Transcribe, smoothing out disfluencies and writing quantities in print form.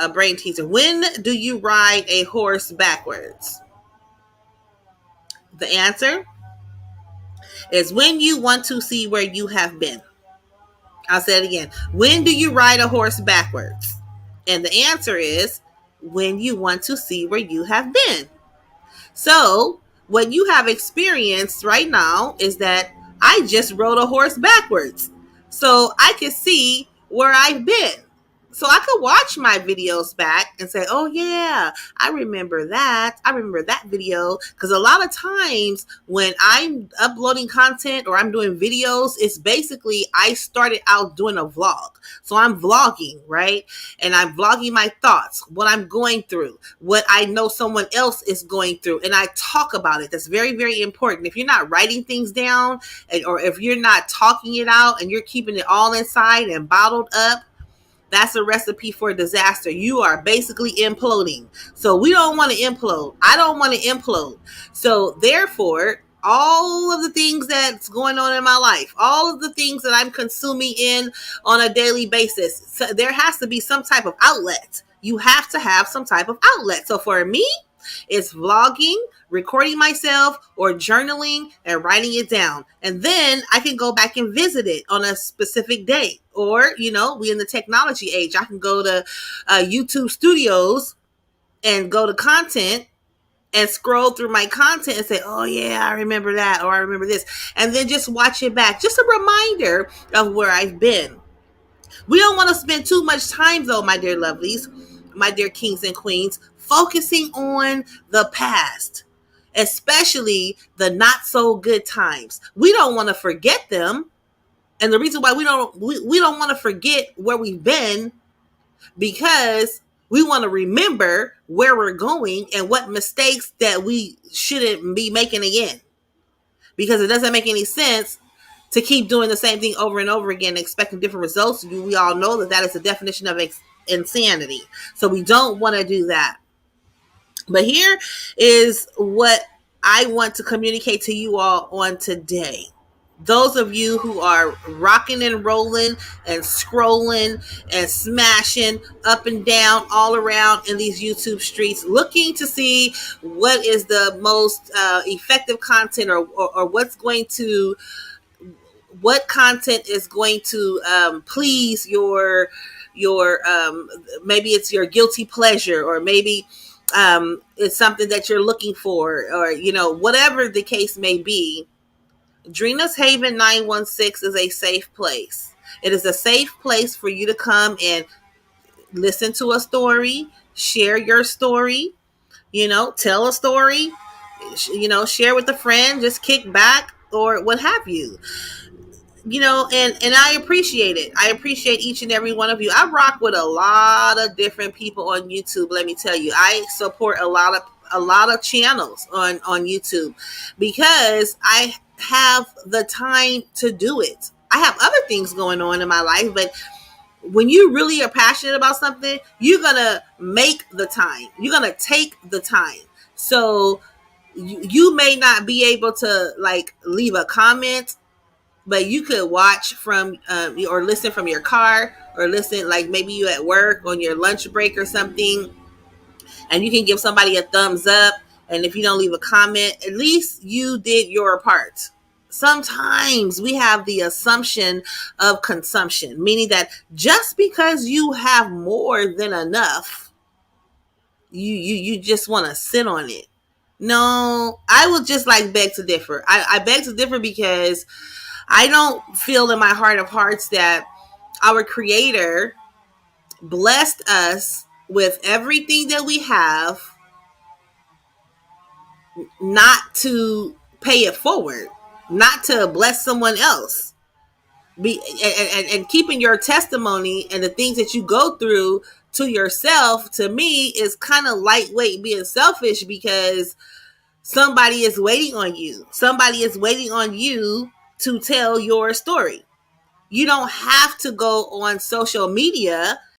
A brain teaser. When do you ride a horse backwards? The answer is when you want to see where you have been. I'll say it again. When do you ride a horse backwards? And the answer is when you want to see where you have been. So, what you have experienced right now is that I just rode a horse backwards. So, I can see where I've been. So, I could watch my videos back and say, oh, yeah, I remember that. I remember that video. Because a lot of times when I'm uploading content or I'm doing videos, it's basically I started out doing a vlog. So, I'm vlogging, right? And I'm vlogging my thoughts, what I'm going through, what I know someone else is going through, and I talk about it. That's very, very important. If you're not writing things down, or if you're not talking it out and you're keeping it all inside and bottled up, that's a recipe for disaster. You are basically imploding. So we don't want to implode. I don't want to implode. So therefore, all of the things that's going on in my life, all of the things that I'm consuming in on a daily basis, so there has to be some type of outlet. You have to have some type of outlet. So for me, it's vlogging, recording myself, or journaling and writing it down. And then I can go back and visit it on a specific day. Or, we in the technology age. I can go to YouTube Studios and go to content and scroll through my content and say, oh, yeah, I remember that, or I remember this. And then just watch it back. Just a reminder of where I've been. We don't want to spend too much time, though, my dear lovelies, my dear kings and queens, focusing on the past, especially the not so good times. We don't want to forget them. And the reason why we don't want to forget where we've been, because we want to remember where we're going and what mistakes that we shouldn't be making again. Because it doesn't make any sense to keep doing the same thing over and over again, expecting different results. We all know that is the definition of insanity. So we don't want to do that. But here is what I want to communicate to you all on today. Those of you who are rocking and rolling and scrolling and smashing up and down all around in these YouTube streets, looking to see what is the most effective content, or what content is going to please your maybe it's your guilty pleasure, or maybe it's something that you're looking for, or whatever the case may be. Drina's Haven 916 is a safe place. It is a safe place for you to come and listen to a story, share your story, tell a story, share with a friend, just kick back or what have you. And I appreciate it. I appreciate each and every one of you. I rock with a lot of different people on YouTube. Let me tell you, I support a lot of channels on YouTube because I have the time to do it. I have other things going on in my life, but when you really are passionate about something, you're gonna make the time. You're gonna take the time. So you may not be able to leave a comment, but you could watch from or listen from your car, or listen maybe you at work on your lunch break or something, and you can give somebody a thumbs up. And if you don't leave a comment, at least you did your part. Sometimes we have the assumption of consumption, meaning that just because you have more than enough, you just want to sit on it. No, I would just beg to differ. I beg to differ because I don't feel in my heart of hearts that our Creator blessed us with everything that we have not to pay it forward, not to bless someone else. And keeping your testimony and the things that you go through to yourself, to me, is kind of lightweight being selfish, because somebody is waiting on you. Somebody is waiting on you to tell your story. You don't have to go on social media